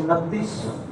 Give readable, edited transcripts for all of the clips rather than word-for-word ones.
29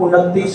29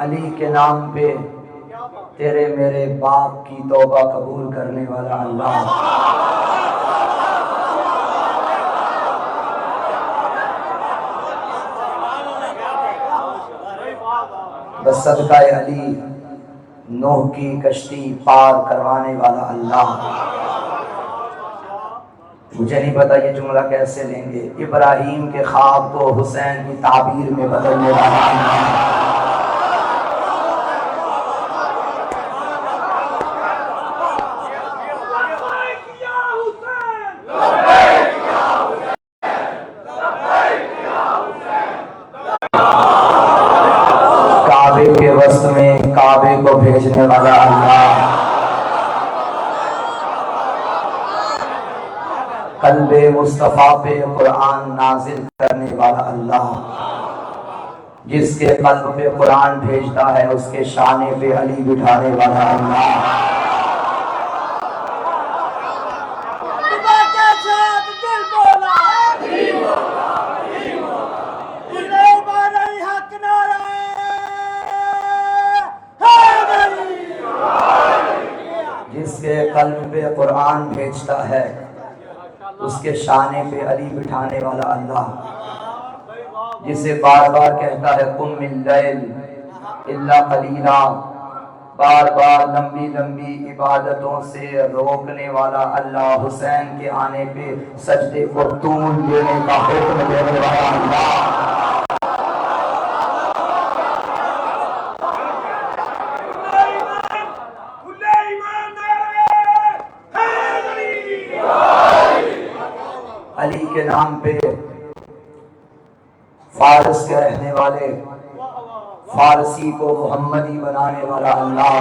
علی کے نام پہ تیرے میرے باپ کی توبہ قبول کرنے والا اللہ، بس صدقہ علی نوح کی کشتی پار کروانے والا اللہ۔ مجھے نہیں پتا یہ جملہ کیسے لیں گے، ابراہیم کے خواب کو حسین کی تعبیر میں بدلنے والا اللہ۔ کعبے کے وسط میں کعبے کو بھیجنے والا اللہ، قلب مصطفیٰ پہ قرآن نازل کرنے والا اللہ، جس کے قلب پہ قرآن بھیجتا ہے اس کے شانے پہ علی بٹھانے والا اللہ۔ جس کے قلب پہ قرآن بھیجتا ہے اس کے شانے پہ علی بٹھانے والا اللہ، جسے بار بار کہتا ہے قم من اللیل الا قلیلا، بار بار لمبی لمبی عبادتوں سے روکنے والا اللہ، حسین کے آنے پہ سجدے کو طول دینے کا حکم دینے والا اللہ۔ علی کے نام پہ فارس کے رہنے والے فارسی کو محمدی بنانے والا اللہ،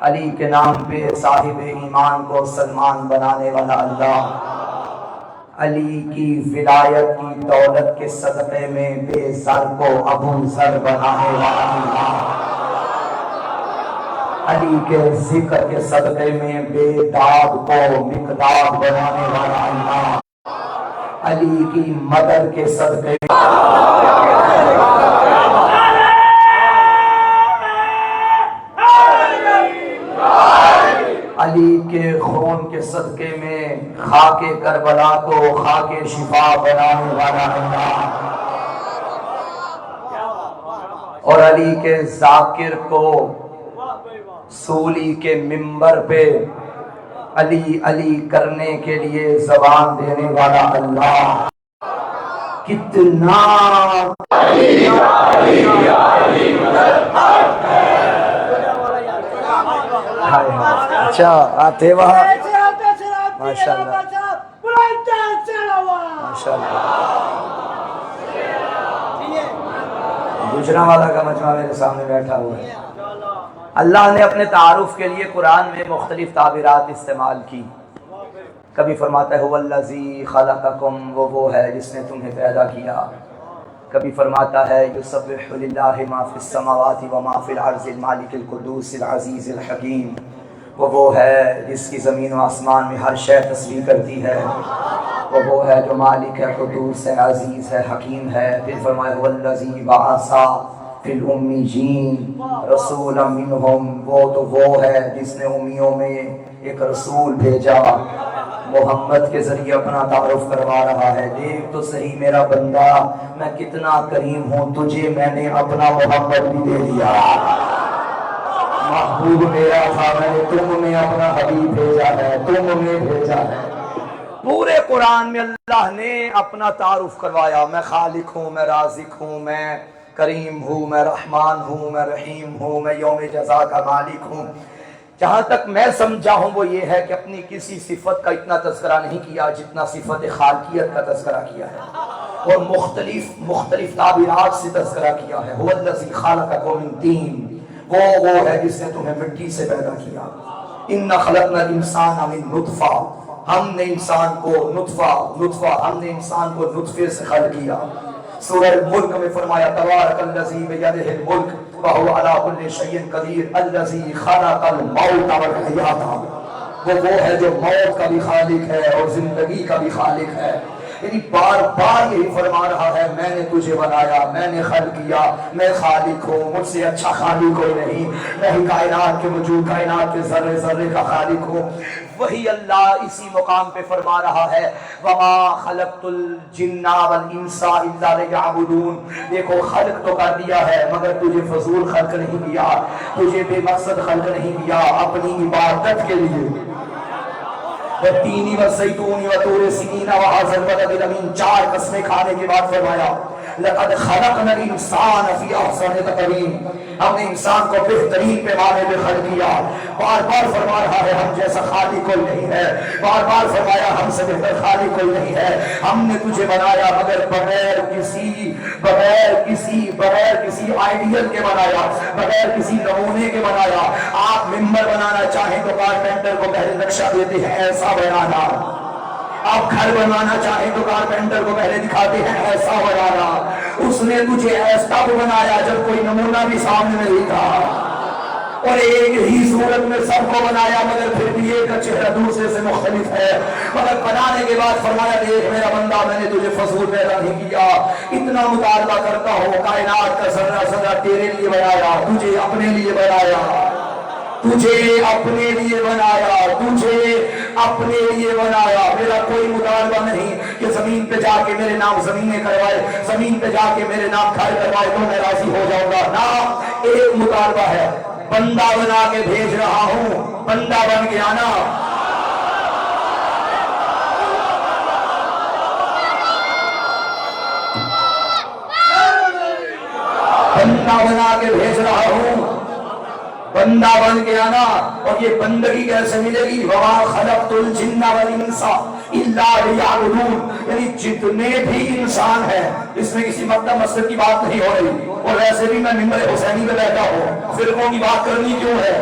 علی کے نام پہ صاحب ایمان کو سلمان بنانے والا اللہ، علی کی ولایت کی دولت کے صدقے میں بے زر کو ابو زر بنانے والا اللہ، علی کے ذکر کے صدقے میں بے داد کو مقداد بنانے والا اللہ، علی کی مدد کے صدقے میں علی کے خون کے صدقے میں خاک کربلا کو خاک شفا بنانے والا اللہ، اور علی کے ذاکر کو سولی کے منبر پہ علی علی کرنے کے لیے زبان دینے والا اللہ۔ کتنا اچھا آتے وہاں ماشاء اللہ ماشاء اللہ۔ گجرا والا کا مجمع میرے سامنے بیٹھا ہوا ہے۔ اللہ نے اپنے تعارف کے لیے قرآن میں مختلف تعبیرات استعمال کی، کبھی فرماتا ہے هو الذی خلقکم، وہ ہے جس نے تمہیں پیدا کیا، کبھی فرماتا ہے یسبح للہ ما فی السماوات وما فی الارض المالک القدوس العزیز الحکیم، وہ ہے جس کی زمین و آسمان میں ہر شے تسبیح کرتی ہے، وہ ہے جو مالک ہے، قدوس ہے، عزیز ہے، حکیم ہے۔ پھر فرمایا هو الذی بعث فی الامیین رسولا منہم، وہ ہے جس نے امیوں میں ایک رسول بھیجا، محمد کے ذریعے اپنا تعارف کروا رہا ہے۔ دیکھ تو صحیح میرا بندہ میں کتنا کریم ہوں، تجھے میں نے اپنا محمد بھی دے دیا، محبوب میرا تھا، میں نے تم میں اپنا حبیب بھیجا ہے، تم میں بھیجا ہے۔ پورے قرآن میں اللہ نے اپنا تعارف کروایا، میں خالق ہوں، میں رازق ہوں، میں کریم ہوں، میں رحمان ہوں، میں رحیم ہوں، میں یوم جزا کا مالک ہوں۔ جہاں تک میں سمجھا ہوں وہ یہ ہے کہ اپنی کسی صفت کا اتنا تذکرہ نہیں کیا جتنا صفت خالقیت کا تذکرہ کیا ہے، اور مختلف تعبیرات سے تذکرہ کیا ہے۔ هو الذی خلقکم من طین، وہ ہے جس نے تمہیں مٹی سے پیدا کیا۔ انا خلقنا الانسان من نطفہ، ہم نے انسان کو ہم نے انسان کو نطفے سے خلق کیا۔ سورہ الملک میں فرمایا تبارک الذی بیدہ الملک وہو علی کل شیء قدیر الذی خلق الموت والحیاۃ، وہ ہے جو موت کا بھی خالق ہے اور زندگی کا بھی خالق ہے۔ یعنی بار بار یہی فرما رہا ہے میں نے تجھے بنایا، میں نے خلق کیا، میں خالق ہوں، مجھ سے اچھا خالق کوئی نہیں، میں ہی کائنات کے وجود، کائنات کے ذرے ذرے کا خالق ہوں۔ وہی اللہ اسی مقام پہ فرما رہا ہے وَمَا خَلَقْتُ الْجِنَّ وَالْإِنسَ إِلَّا لِيَعْبُدُونَ۔ دیکھو خلق تو کر دیا ہے مگر تجھے فضول خلق نہیں کیا، تجھے بے مقصد خلق نہیں کیا، اپنی عبادت کے لیے۔ والتین والزیتون وطور سینین وہذا البلد الامین، 4 قسمیں کھانے کے بعد فرمایا لقد خلقنا الانسان فی احسن تقویم، ہم نے انسان کو بہترین پیمانے پہ خلق کیا۔ بار بار فرما رہا ہے ہم جیسا خالق کوئی نہیں ہے، بار بار فرمایا ہم سے بہتر خالق کوئی نہیں ہے، ہم نے تجھے بنایا مگر بغیر کسی آئیڈیل کے بنایا، بغیر کسی نمونے کے بنایا۔ آپ ممبر بنانا چاہیں تو کارپینٹر کو پہلے نقشہ دیتے ہیں ایسا بنانا، آپ گھر بنانا چاہیں تو کارپینٹر کو پہلے دکھاتے ہیں ایسا بنانا۔ اس نے تجھے ایسا بنایا جب کوئی نمونہ بھی سامنے نہیں تھا، اور ایک ہی صورت میں سب کو بنایا مگر پھر بھی ایک کا چہرہ دوسرے سے مختلف ہے۔ مگر بنانے کے بعد فرمایا دیکھ میرا بندہ میں نے تجھے فضول پیدا نہیں کیا، اتنا مطالبہ کرتا ہوں کائنات کا ذرہ ذرہ تیرے لیے بنایا، تجھے اپنے لیے بنایا، تجھے اپنے لیے بنایا، تجھے اپنے لیے بنایا۔ میرا کوئی مطالبہ نہیں کہ زمین پہ جا کے میرے نام زمینیں کروائے، زمین پہ جا کے میرے نام گھر کروائے تو میں راضی ہو جاؤں گا، نہ، ایک مطالبہ ہے بندہ بنا کے بھیج رہا ہوں، بندہ بن کے آنا۔ بندہ بنا کے بھیج رہا ہوں، بندہ بن کے آنا۔ اور یہ بندگی کیسے ملے گی؟ وَمَا خَلَقْتُ الْجِنَّ وَالْإِنسَ إِلَّا لِيَعْبُدُونَ، یعنی جتنے بھی انسان ہیں، اس میں کسی مکتب مسجد کی بات نہیں ہو رہی، اور ویسے بھی میں ممبر حسینی پہ بیٹھا ہوں، فرقوں کی بات کرنی کیوں ہے؟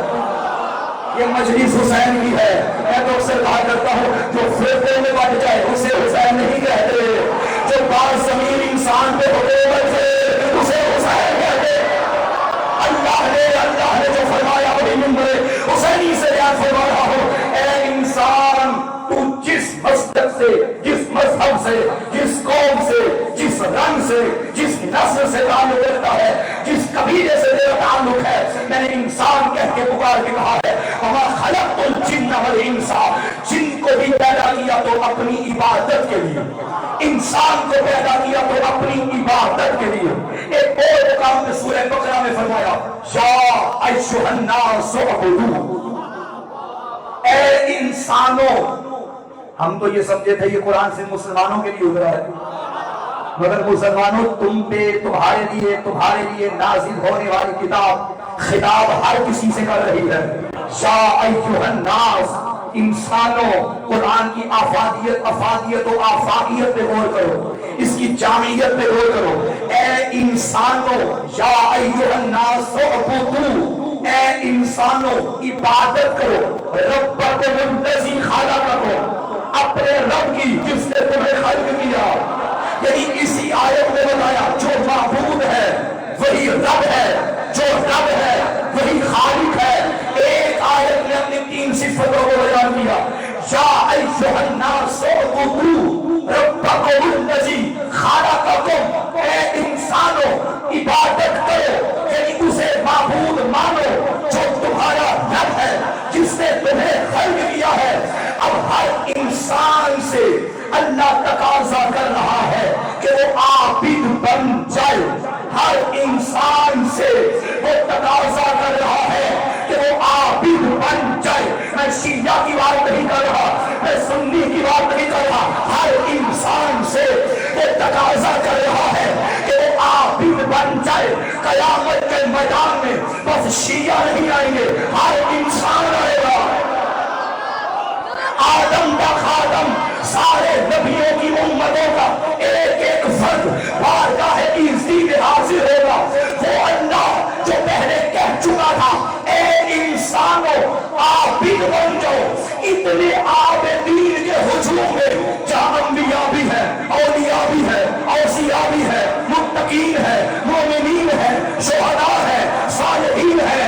یہ مجلس حسین کی ہے۔ میں تو اکثر کہا کرتا ہوں جو فرقوں میں بٹ جائے اسے حسین نہیں کہتے، جو بعض ضمیر انسان پہ حکومت ہے اسے حسین کہتے۔ اللہ نے جو فرمایا وہی ممبر حسینی سے بیان فرما رہا ہوں، اے انسان تو جس مسلک سے، جس مذہب سے، جس قوم سے، جس رنگ سے، جس نسل سے تعلق رکھتا ہے، جس قبیلے سے تیرا تعلق ہے، میں نے انسان کہہ کے پکار کے کہا ہے وَمَا خَلَقْتُ الْجِنَّ وَالْإِنسَ، جن کو بھی پیدا کیا تو اپنی عبادت کے لیے، انسان کو پیدا کیا تو اپنی عبادت کے لیے۔ ایک اور مقام میں سورہ بقرہ میں فرمایا یا ایھا الناس اعبدوا، اے انسانوں۔ ہم تو یہ سمجھے تھے یہ قرآن سے مسلمانوں کے لیے اترا ہے، مگر مسلمانوں تم پہ، تمہارے لیے نازل ہونے والی کتاب خطاب ہر کسی سے کر رہی ہے۔ یا ایھا الناس، انسانوں، قرآن کی افادیت و آفاقیت پہ غور کرو، اس کی جامعیت پہ غور کرو۔ اے انسانوں، یا ایھا الناس اعبدوا، اے انسانوں عبادت کرو، ربکم الذی خلقکم، اپنے رب کی جس نے تمہیں خلق کیا۔ یعنی اسی آیت میں بتایا جو معبود ہے وہی رب ہے، جو رب ہے وہی خالق ہے۔ ایک آیت میں اپنی 3 صفتوں کو بیان کیا، یا ایھا الناس اعبدوا ربکم الذی خلقکم، اے انسانوں عبادت کرو، یعنی اسے معبود مانو جو تمہارا رب ہے، جس نے تمہیں خلق کیا ہے۔ اب ہر انسان سے اللہ تقاضا کر رہا ہے کہ وہ عابد بن جائے، ہر انسان سے وہ تقاضا کر رہا ہے کہ وہ عابد بن جائے۔ میں شیعہ کی بات نہیں کر رہا، میں سنی کی بات نہیں کر رہا، ہر انسان سے وہ تقاضا کر رہا ہے کہ وہ عابد بن جائے۔ قیامت کے میدان میں بس شیعہ نہیں آئیں گے، ہر انسان آئے گا۔ آدم کا خاتم، سارے نبیوں کی امتوں کا ایک ایک فرد بارگاہ عزتی میں حاضر ہوگا۔ وہ اللہ جو پہلے کہہ چکا تھا اے انسانوں عابد بن جاؤ۔ اتنے عابدین کے ہجوم میں جہاں انبیاء بھی ہیں، اولیاء بھی ہیں، اوصیاء بھی ہیں، متقین ہیں، مومنین ہیں، شہداء ہیں، صالحین ہیں،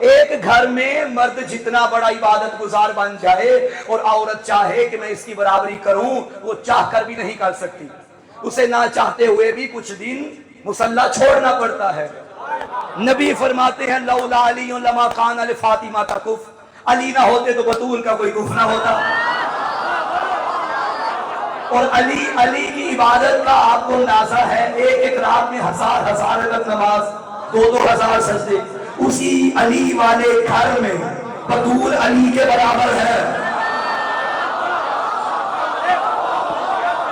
ایک گھر میں مرد جتنا بڑا عبادت گزار بن جائے اور عورت چاہے کہ میں اس کی برابری کروں، وہ چاہ کر بھی نہیں کر سکتی، اسے نہ چاہتے ہوئے بھی کچھ دن مصلی چھوڑنا پڑتا ہے۔ نبی فرماتے ہیں لولا علی لما کان لفاطمہ کف، علی نہ ہوتے تو بطول کا کوئی کف نہ ہوتا۔ اور علی کی عبادت کا آپ کو اندازہ ہے، ایک رات میں ہزار رکعت نماز، 2000 سجدے، اسی علی والے گھر میں بطول علی کے برابر ہے۔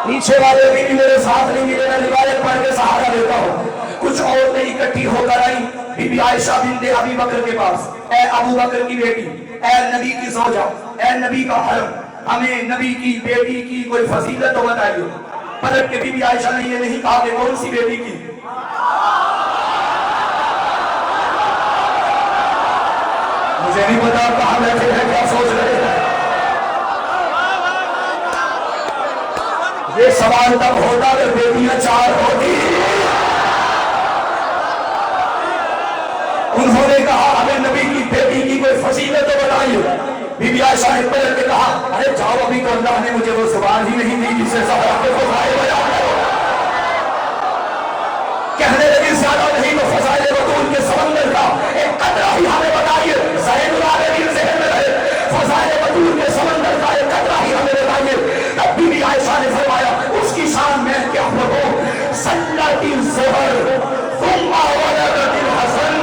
پیچھے والے بھی میرے ساتھ نہیں ملے، میں روایت پڑھ کے سہارا دیتا ہوں۔ کچھ عورتیں اکٹھی ہو کر آئیں بی بی عائشہ بنت ابی بکر کے پاس، اے ابو بکر کی بیٹی، اے نبی کی زوجہ، اے نبی کا حرم، ہمیں نبی کی بیٹی کی کوئی فضیلت تو بتائیے۔ پلٹ کے بی بی عائشہ نے یہ نہیں کہا کہ کون سی بیٹی کی، مجھے نہیں پتا کہاں بیٹھے ہیں، کیا سوچ رہے ہیں۔ یہ سوال تب ہوتا کہ بیٹیاں 4 ہوتی۔ انہوں نے کہا ہمیں نبی کی بیٹی کی کوئی فضیلت تو بتائیے۔ بی بی عائشہ نے پلٹ کے کہا ارے جاؤ، ابھی تو اللہ نے مجھے وہ زبان ہی نہیں دی جس سے زہرا کے فضائل بیان کرو۔ کہنے لگی زیادہ نہیں تو فضائل بطول کے سمندر کا ایک قطرہ ہی ہمیں بتائیے۔ زین العابدین ذہن میں رہے، فضائل بطول کے سمندر کا ایک قطرہ ہی ہمیں بتائیے۔ تب بی بی عائشہ نے فرمایا اس کی شان میں کیا پڑھوں، سلت الظہر ثم ولدت الحسن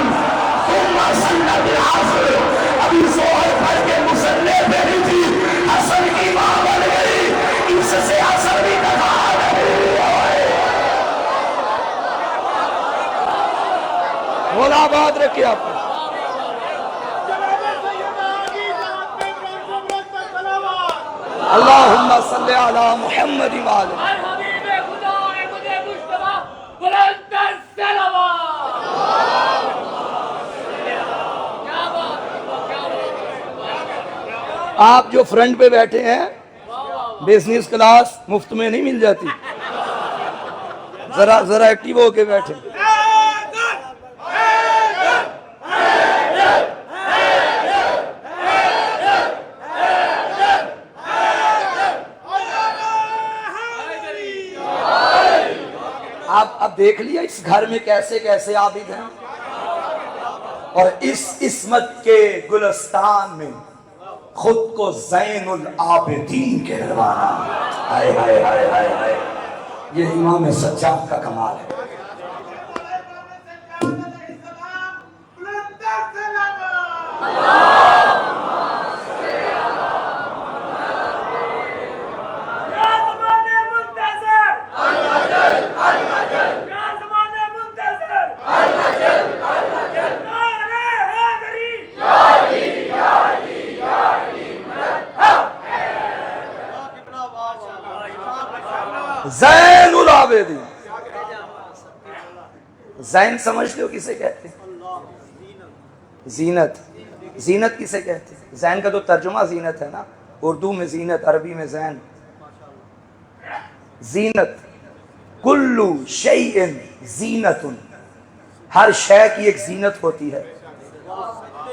ثم سلت العصر، ابھی ظہر پڑھ کے مصلی پہ ہی تھی، حسن کی ماں بن گئی، اس سے اثر بھی دکھا نہیں آئے۔ بولا بات رکھے آپ کو۔ اللہم صلی علی محمد وآلہ۔ حبیب خدا مجھے مصطفیٰ بلند الصلوات۔ کیا بات، آپ جو فرنٹ پہ بیٹھے ہیں بزنس کلاس مفت میں نہیں مل جاتی، ذرا ایکٹیو ہو کے بیٹھے۔ اب دیکھ لیا اس گھر میں کیسے کیسے عابد ہیں، اور اس عصمت کے گلستان میں خود کو زین العابدین کہلوانا، ہائے ہائے ہائے ہائے ہائے، یہ امام سجاد کا کمال ہے۔ زین العابدین، زین سمجھتے ہو کسے کہتے ہیں؟ زینت، زینت کسے کہتے ہیں؟ زین کا تو ترجمہ زینت ہے نا، اردو میں زینت، عربی میں زین۔ زینت کلو شیء زینت، ہر شے کی ایک زینت ہوتی ہے۔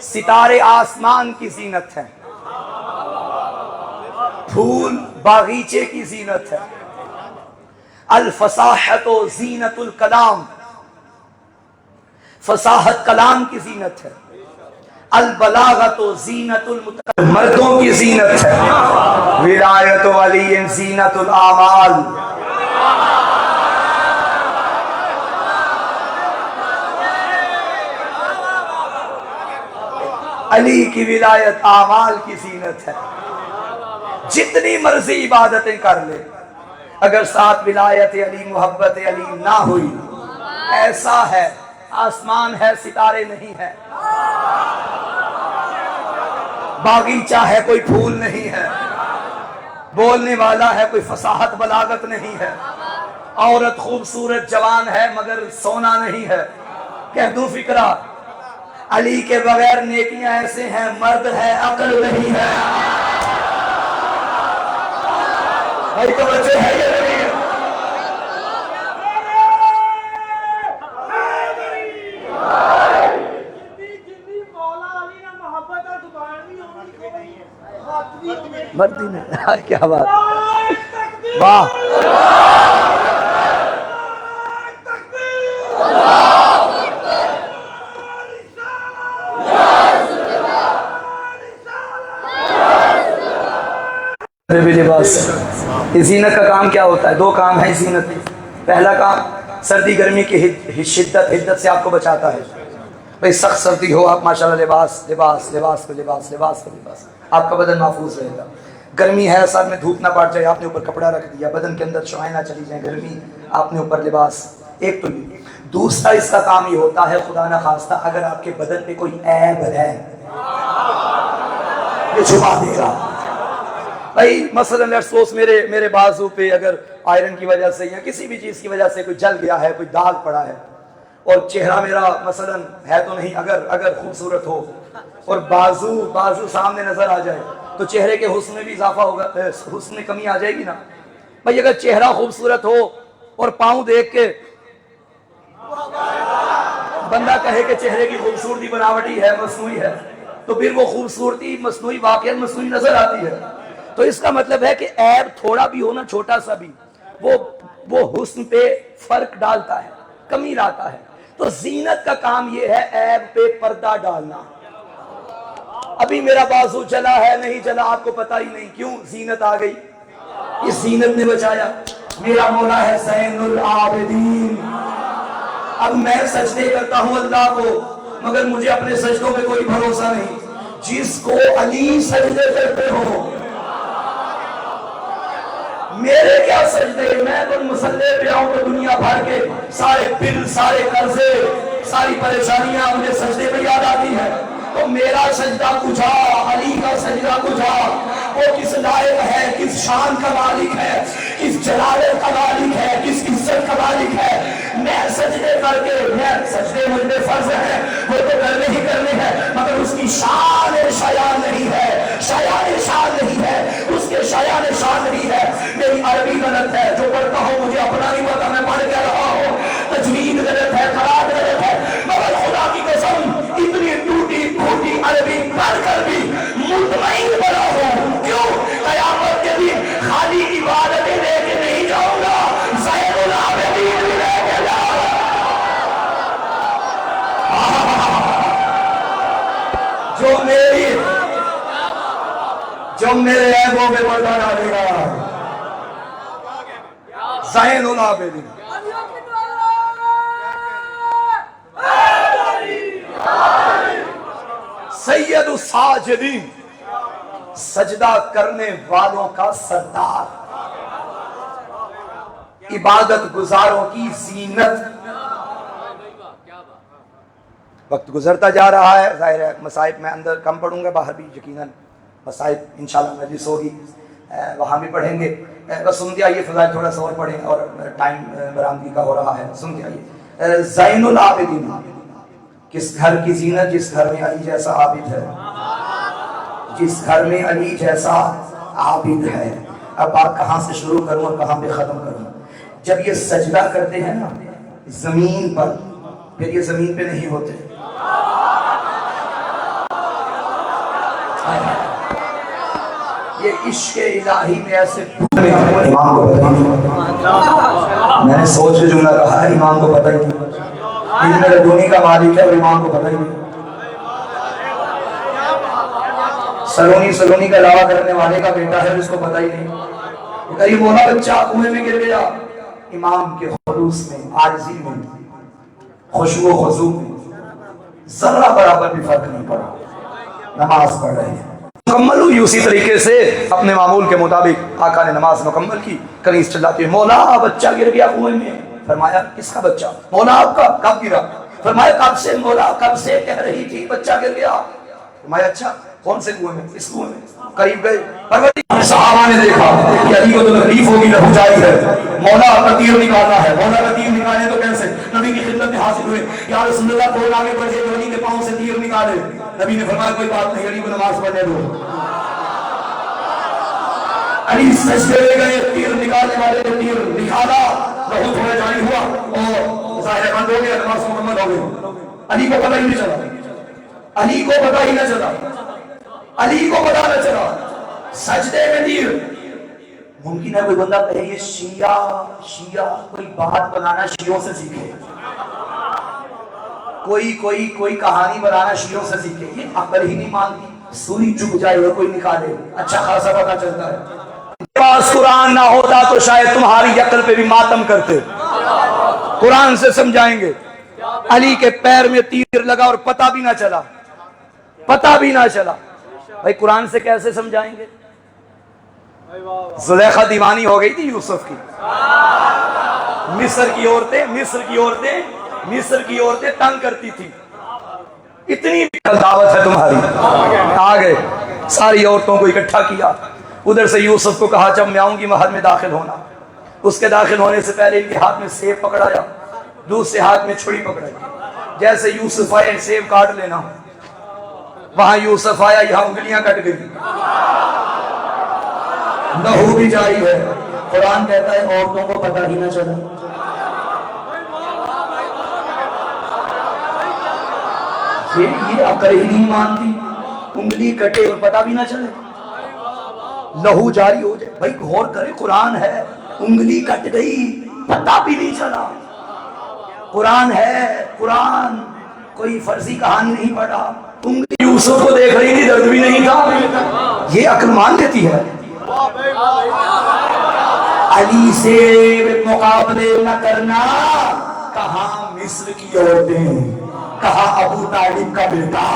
ستارے آسمان کی زینت ہے، پھول باغیچے کی زینت ہے۔ الفصاحت و زینت الکلام، فصاحت کلام کی زینت ہے۔ البلاغت و زینت المتکلم، مردوں کی زینت ہے۔ ولایت ولی زینت الاعمال، علی کی ولایت اعمال کی زینت ہے۔ جتنی مرضی عبادتیں کر لے، اگر ساتھ ولایت علی محبت علی نہ ہوئی، ایسا ہے آسمان ہے ستارے نہیں ہے، باغیچہ ہے کوئی پھول نہیں ہے، بولنے والا ہے کوئی فصاحت بلاغت نہیں ہے، عورت خوبصورت جوان ہے مگر سونا نہیں ہے۔ کہہ دوں فکرہ، علی کے بغیر نیکیاں ایسے ہیں، مرد ہے عقل نہیں ہے۔ بھائی تو بچے ہے یہ نہیں ہے۔ مولا مرتی نہیں. کیا بات, واہ. بھی لباس. زینت کا کام کیا ہوتا ہے؟ دو کام ہے زینت. پہلا کام سردی گرمی کی شدت حدت سے آپ کو بچاتا ہے. بھئی سخت سردی ہو آپ ماشاءاللہ لباس لباس لباس پہ لباس لباس پہ لباس, آپ کا بدن محفوظ رہے گا. گرمی ہے سر میں دھوپ نہ پڑ جائے, آپ نے اوپر کپڑا رکھ دیا, بدن کے اندر شعائیں نہ چلی جائیں, گرمی آپ نے اوپر لباس. ایک تو یہ. دوسرا اس کا کام یہ ہوتا ہے خدا نہ خواستہ اگر آپ کے بدن پہ کوئی عیب ہے یہ چھپا دے گا. بھائی مثلا افسوس میرے بازو پہ اگر آئرن کی وجہ سے یا کسی بھی چیز کی وجہ سے کوئی جل گیا ہے, کوئی داغ پڑا ہے, اور چہرہ میرا مثلا ہے تو نہیں, اگر خوبصورت ہو اور بازو سامنے نظر آ جائے تو چہرے کے حسن میں بھی اضافہ ہوگا, حسن میں کمی آ جائے گی نا. بھائی اگر چہرہ خوبصورت ہو اور پاؤں دیکھ کے بندہ کہے کہ چہرے کی خوبصورتی بناوٹی ہے, مصنوعی ہے, تو پھر وہ خوبصورتی مصنوعی واقعی مصنوعی نظر آتی ہے. تو اس کا مطلب ہے کہ عیب تھوڑا بھی ہو نا, چھوٹا سا بھی, وہ حسن پہ فرق ڈالتا ہے, کمی لاتا ہے. تو زینت کا کام یہ ہے عیب پہ پردہ ڈالنا. ابھی میرا بازو چلا ہے نہیں چلا آپ کو پتہ ہی نہیں, کیوں؟ زینت آ گئی. یہ زینت نے بچایا. میرا مولا ہے زین العابدین. اب میں سجدے کرتا ہوں اللہ کو, مگر مجھے اپنے سجدوں میں کوئی بھروسہ نہیں. جس کو علی سجدے کرتے ہو, میرے کیا سجدے, میں تو مسلح پہ آؤں تو دنیا بھر کے سارے بل, سارے قرضے, ساری پریشانیاں مجھے سجدے پہ یاد آتی ہیں. تو میرا سجدہ کجا, علی کا سجدہ کجا. وہ کس لائق ہے, کس شان کا مالک ہے, کس جلالت کا مالک ہے, کس عزت کا مالک ہے. میں سجدے کر کے, میں سجدے مجھ پہ فرض ہے, وہ تو کرنے ہی کرنے ہیں, مگر اس کی شان شایان نہیں ہے, شایان شان نہیں ہے, اس کے شایان شان نہیں ہے. میری عربی غلط ہے, جو پڑھتا ہوں مجھے اپنا نہیں پتا میں پڑھ کیا رہا ہوں. تجوید غلط ہے, قرآن غلط ہے, مگر خدا کی قسم اتنی ٹوٹی پھوٹی عربی پڑھ کر بھی مطمئن بنا ہوں. کیوں؟ قیامت کے دن خالی عبادتیں لے کے نہیں جاؤں گا, زین العابدین بھی لے کے جاؤں گا. جو میرے عیبوں میں پردہ ڈالے گا, زین العابدین. سید الساجدین, سجدہ کرنے والوں کا سردار, عبادت گزاروں کی زینت. وقت گزرتا جا رہا ہے, ظاہر ہے مسائب میں اندر کم پڑھوں گا, باہر بھی یقیناً مسائب انشاءاللہ مجلس ہوگی, وہاں بھی پڑھیں گے. بس سنتے آئیے, فضائل تھوڑا سا اور پڑھیں, اور ٹائم برآمدی کا ہو رہا ہے, سنتے آئیے. زین العابدین, کس گھر کی زینت؟ جس گھر میں علی جیسا عابد ہے, جس گھر میں علی جیسا عابد ہے. اب بات کہاں سے شروع کروں اور کہاں پہ ختم کروں؟ جب یہ سجدہ کرتے ہیں نا زمین پر, پھر یہ زمین پہ نہیں ہوتے, یہ عشق الہی میں ایسے. امام کو پتہ نہیں, میں نے سوچ کے جملہ کہا ہے, امام کو پتہ ہی نہیں. علم لدنی کا مالک ہے اور امام کو پتہ ہی نہیں. سلونی کا دعویٰ کرنے والے کا بیٹا ہے, اس کو پتہ ہی نہیں. قریب ہونا بچہ کنویں میں گر گیا, امام کے خلوص میں, عاجزی میں, خشوع و خضوع میں ذرہ برابر بھی فرق نہیں پڑا. نماز پڑھ رہے ہیں, مکمل ہوئی اسی طریقے سے اپنے معمول کے مطابق آقا نے نماز مکمل کی. کنیز چلاتے ہوئے, مولا بچہ گر گیا کنویں میں. فرمایا کس کا بچہ؟ مولا آپ کا. کب گرا؟ فرمایا کب سے. مولا کب سے کہہ رہی تھی بچہ گر گیا. فرمایا اچھا کون سے کنویں میں؟ اس کنویں میں. قریب گئے, صحابہ نے دیکھا کہ علی کو تو تکلیف ہوگی, نہ جائی ہے, مولا کا تیر نکالنا ہے. مولا کا تیر نکالے تو کیسے؟ نبی کی خدمت میں حاضر ہوئے, یا رسول اللہ کو آگے بڑھے تو علی کے پاؤں سے تیر نکالے. نبی نے فرمایا کوئی بات نہیں, علی کو نماز پڑھنے دو. علی سجدے میں گئے, تیر نکالنے والے نے تیر نکالا, بہت تھوڑا جاری ہوا اور ظاہر بند ہو گیا, نماز مکمل ہو گئی. علی کو پتہ ہی نہیں چلا, علی کو پتہ ہی نہ چلا. علی کو پتا نہ چلا، سجدے میں تیر۔ ممکن ہے کوئی بندہ کہے یہ شیعہ کوئی بات بنانا شیعوں سے سیکھے، کوئی کہانی بنانا شیعوں سے سیکھے، یہ عقل ہی نہیں مانتی۔ سوئی چک جائے وہ کوئی نکالے، اچھا خاصا پتا چلتا ہے۔ پاس قرآن نہ ہوتا تو شاید تمہاری عقل پہ بھی ماتم کرتے۔ قرآن سے سمجھائیں گے۔ علی کے پیر میں تیر لگا اور پتہ بھی نہ چلا، پتہ بھی نہ چلا۔ بھائی قرآن سے کیسے سمجھائیں گے؟ زلیخا دیوانی ہو گئی تھی یوسف کی۔ مصر کی عورتیں تنگ کرتی تھی، اتنی دعوت ہے تمہاری۔ آ گئے، ساری عورتوں کو اکٹھا کیا، ادھر سے یوسف کو کہا جب میں آؤں گی محل میں داخل ہونا۔ اس کے داخل ہونے سے پہلے ان کے ہاتھ میں سیب پکڑایا، دوسرے ہاتھ میں چھڑی پکڑائی، جیسے یوسف آئے سیب کاٹ لینا، وہاں یوسف آیا یہاں انگلیاں کٹ گئی، لہو بھی جاری ہے۔ قرآن کہتا ہے عورتوں کو پتہ ہی نہ چلا۔ یہ عقل ہی نہیں مانتی، انگلی کٹے اور پتہ بھی نہ چلے، لہو جاری ہو جائے۔ بھائی غور کرے، قرآن ہے، انگلی کٹ گئی پتہ بھی نہیں چلا۔ قرآن ہے، قرآن کوئی فرضی کہانی نہیں پڑھا۔ انگلی یوسف کو دیکھ رہی تھی، درد بھی نہیں تھا، یہ عقل مان لیتی ہے۔ علی سے مقابلے نہ کرنا، کہاں مصر کی عورتیں، کہاں ابو طالب کا بیٹا۔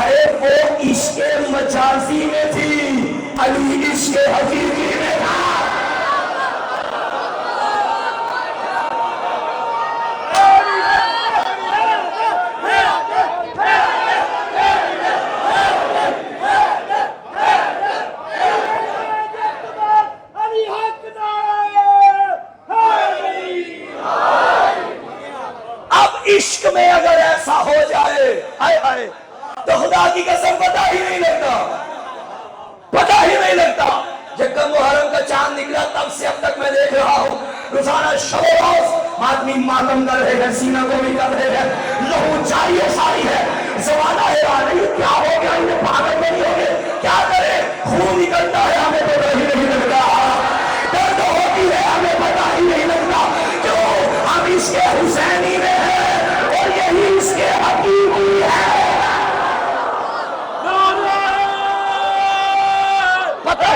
ارے وہ عشق مجازی میں تھی، علی عشق حقیقی میں تھا۔ عشق میں اگر ایسا ہو جائے ہائے ہائے تو خدا کی قسم پتہ ہی نہیں لگتا۔ جب کب محرم کا چاند نکلا تب سے اب تک میں دیکھ رہا ہوں روزانہ شب و روز آدمی ماتم کر رہے ہیں، سینہ کو بھی کر رہے ہیں، لہو جاری و ساری ہے۔ زمانہ حیران ہے، یہ کیا ہو گیا، یہ پاگل نہیں ہو گئے، کیا کرے؟ خون نکلتا ہے ہمیں پتہ ہی نہیں لگتا، درد ہوتی ہے ہمیں پتہ ہی نہیں لگتا، کیوں؟ ہم اس کے حسینی میں ہیں اور یہی اس کے حقیقی ہے۔ پتہ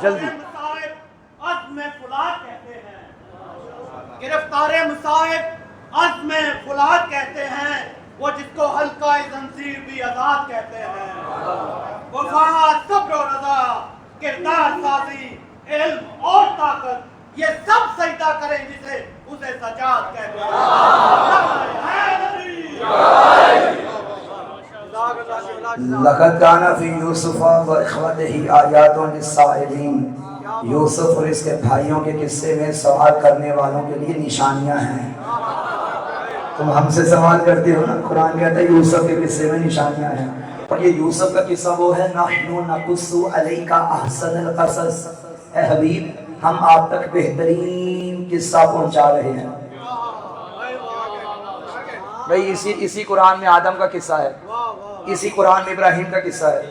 جلدی گرفتار مصائب عزم فولاد کہتے ہیں، وہ جس کو حلقہ زنجیر بھی آزاد کہتے ہیں۔ وفا، صبر و رضا، کردار سازی، علم اور طاقت، یہ سب سجدہ کریں جسے اسے سجاد کہتے ہیں۔ لقد كان في يوسف واخوته آیات للسائلین، یوسف اور اس کے بھائیوں کے قصے میں سوال کرنے والوں کے لیے نشانیاں ہیں۔ تم ہم سے سوال کرتے ہو نا، قرآن کہتا ہے یوسف کے قصے میں نشانیاں ہیں، اور یہ یوسف کا قصہ وہ ہے نحن نقص علیک احسن القصص، اے حبیب ہم آپ تک بہترین قصہ پہنچا رہے ہیں۔ بھئی اسی قرآن میں آدم کا قصہ ہے، اسی قرآن میں ابراہیم کا قصہ ہے،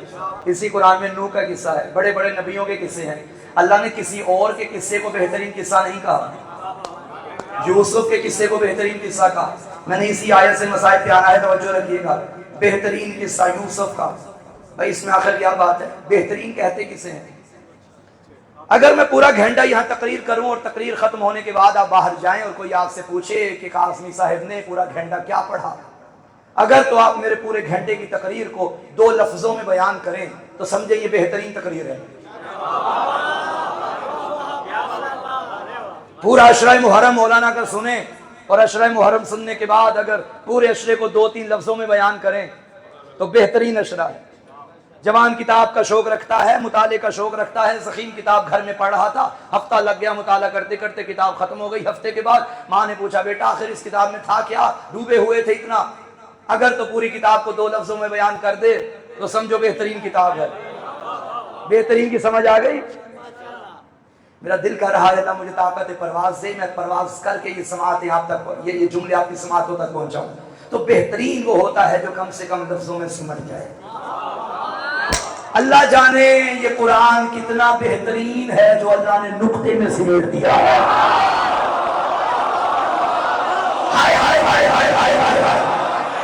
اسی قرآن میں نوح کا قصہ ہے، بڑے بڑے نبیوں کے قصے ہیں۔ اللہ نے کسی اور کے قصے کو بہترین قصہ نہیں کہا، یوسف کے قصے کو بہترین قصہ کہا۔ میں نے اسی آیت سے مسائل پہ آنا ہے، توجہ رکھیے گا۔ بہترین قصہ یوسف کا، بھائی اس میں آخر کیا بات ہے؟ بہترین کہتے کسے ہیں؟ اگر میں پورا گھنٹہ یہاں تقریر کروں اور تقریر ختم ہونے کے بعد آپ باہر جائیں اور کوئی آپ سے پوچھے کہ قاسمی صاحب نے پورا گھنٹہ کیا پڑھا، اگر تو آپ میرے پورے گھنٹے کی تقریر کو 2 لفظوں میں بیان کریں تو سمجھے یہ بہترین تقریر ہے۔ پورا عشرہ محرم مولانا کا سنیں اور عشرہ محرم سننے کے بعد اگر پورے عشرے کو 2-3 لفظوں میں بیان کریں تو بہترین عشرہ ہے۔ جوان کتاب کا شوق رکھتا ہے، مطالعے کا شوق رکھتا ہے، ضخیم کتاب گھر میں پڑھ رہا تھا، ہفتہ لگ گیا مطالعہ کرتے کرتے، کتاب ختم ہو گئی۔ ہفتے کے بعد ماں نے پوچھا بیٹا آخر اس کتاب میں تھا کیا، ڈوبے ہوئے تھے اتنا؟ اگر تو پوری کتاب کو 2 لفظوں میں بیان کر دے تو سمجھو بہترین کتاب ہے۔ بہترین کی سمجھ آ گئی؟ میرا دل کر رہا ہے اللہ مجھے طاقت پرواز دے، میں پرواز کر کے یہ سماعتیں آپ تک، یہ جملے آپ کی سماعتوں تک پہنچاؤں۔ تو بہترین وہ ہوتا ہے جو کم سے کم لفظوں میں سمجھ جائے۔ اللہ جانے یہ قرآن کتنا بہترین ہے جو اللہ نے نقطے میں سمیٹ دیا ہے۔ ہائے ہائے ہائے ہائے ہائے ہائے ہائے،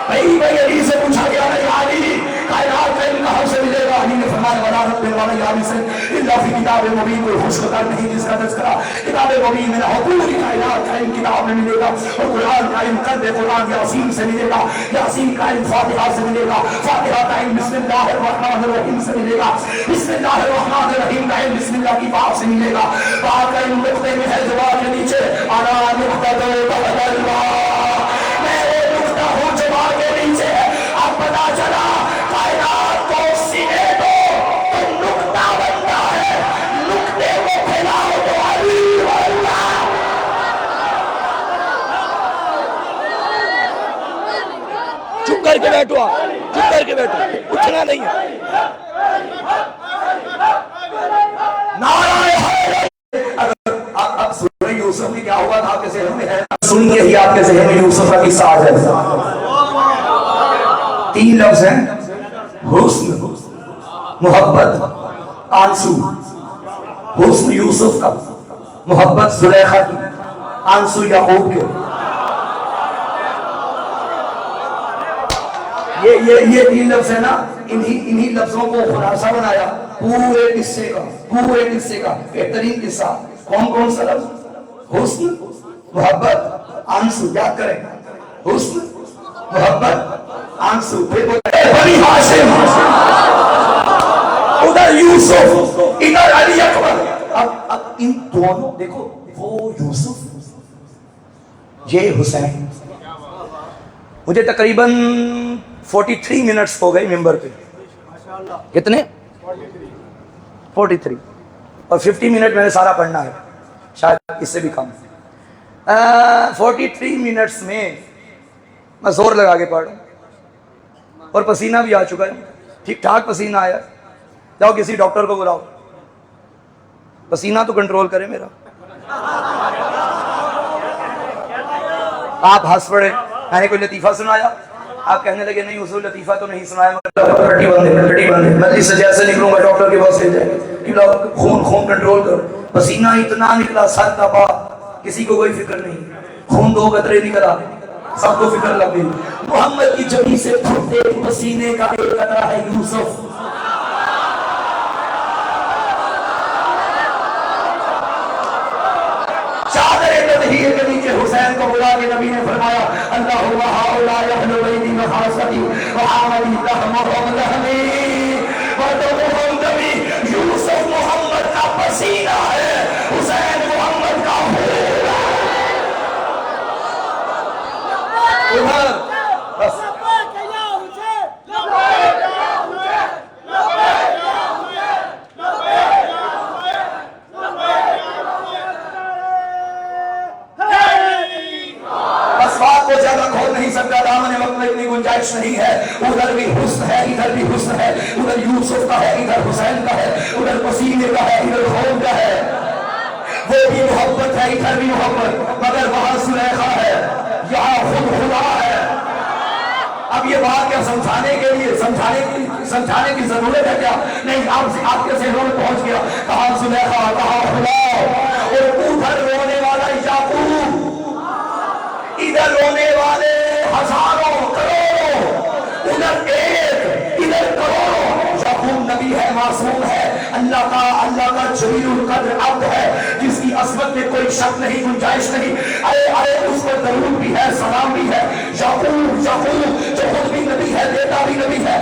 بھائی علی سے پوچھا گیا ہے یا علی کائنات کا علم کہاں سے ملے گا؟ علی نے فرمایا ولا رب والا علی سے الا فی کتاب مبین، کوئی خوش کا نہیں جس کا تذکرہ کتاب مبین میں نہ ہو۔ پوری کائنات کا علم کتاب میں ملے گا، اور قرآن کا علم قلب قرآن یاسین سے ملے گا، یاسین کا علم فاتحہ سے ملے گا، فاتحہ کا علم بسم اللہ الرحمن الرحیم سے ملے گا، بسم اللہ الرحمن الرحیم کا علم بسم اللہ کی بات سے ملے گا۔ بات کا علم نقطے میں ہے، جواب کے نیچے انا نقطہ بحر اللہ، میں وہ نقطہ ہوں جواب کے نیچے ہے۔ اب پتا چلا کائنات کو سینے دو تو نقطہ بنتا ہے، نقطے کو پھیلاؤ تو علی اللہ۔ چپ کر کے بیٹھو، چپ کر کے بیٹھو، اٹھنا نہیں ہے۔ نعرہ حیدر۔ اب سورہ یوسف میں کیا ہوا تھا آپ کے ذہن میں ہے؟ سن کے ہی آپ کے ذہن میں یوسف کا قصہ آ جائے۔ 3 لفظ ہیں، حسن، محبت، آنسو۔ حسن یوسف کا، محبت زلیخا کی، آنسو یعقوب کے۔ یہ 3 لفظ ہے نا، انہی لفظوں کو خلاصہ بنایا پورے قصے کا بہترین قصہ۔ کون سا لفظ؟ حسن، محبت، آنسو۔ یاد کریں، حسن، محبت، آنسو۔ بنی ہاشم، ادھر یوسف، ادھر علی اکبر۔ اب ان دونوں دیکھو، وہ یوسف، یہ حسین۔ مجھے تقریباً 43 منٹس ہو گئے ممبر پہ۔ کتنے؟ 43، اور 50 منٹ میں نے سارا پڑھنا ہے، شاید اس سے بھی کم۔ 43 منٹس میں میں زور لگا کے پڑھ رہا ہوں، اور پسینہ بھی آ چکا ہے، ٹھیک ٹھاک پسینہ آیا۔ جاؤ کسی ڈاکٹر کو بلاؤ، پسینہ تو کنٹرول کرے میرا۔ آپ ہنس پڑے، میں نے کوئی لطیفہ سنایا، آپ کہنے لگے نہیں حضور لطیفہ تو نہیں سنایا، ٹٹی بندے مجلس سے جیسے نکلوں گا ڈاکٹر کے پاس لے جائے، خون کنٹرول کرو۔ پسینہ اتنا نکلا، سر دبا، کسی کو کوئی فکر نہیں، خون 2 قطرے نکلا، سب کو فکر لگ گئی۔ محمد کی جبی سے پھوٹے پسینے کا ایک قطرہ ہے یوسف۔ چادر تطہیر کے نیچے حسین کو بلا کے نبی نے فرمایا اللہم ہؤلاء اہل بیتی وخاصتی وعاملی لحمہم لحمی ودمہم دمی۔ یوسف محمد کا پسینہ ہے، حسین محمد کا خون ہے۔ بس بات کو زیادہ کھول نہیں سکتا، دامن وقت میں اتنی گنجائش نہیں ہے۔ ادھر بھی حسن ہے، ادھر بھی حسن ہے، ادھر یوسف کا ہے، ادھر حسین کا ہے، ادھر پسینے کا ہے، ادھر خون کا ہے۔ وہ بھی محبت ہے، ادھر بھی محبت، مگر وہاں زلیخا ہے، یہاں خود خدا ہے۔ اب یہ بات کیا سمجھانے کے لیے سمجھانے کی ضرورت ہے کیا؟ نہیں، آپ کے ذہنوں میں پہنچ گیا، کہاں زلیخا، کہاں خدا، اور ادھر رونے والا یعقوب، ادھر رونے والے ہزاروں کروڑوں، ادھر ایک، ادھر کروڑوں۔ یعقوب نبی ہے، معصوم ہے، اللہ تعالیٰ اللہ کا جلیل القدر عبد ہے جس کی عظمت میں کوئی شک نہیں، گنجائش نہیں. ارے اس پر درود بھی ہے، سلام بھی ہے. یعقوب جو خود بھی نبی ہے، بیٹا بھی نبی ہے.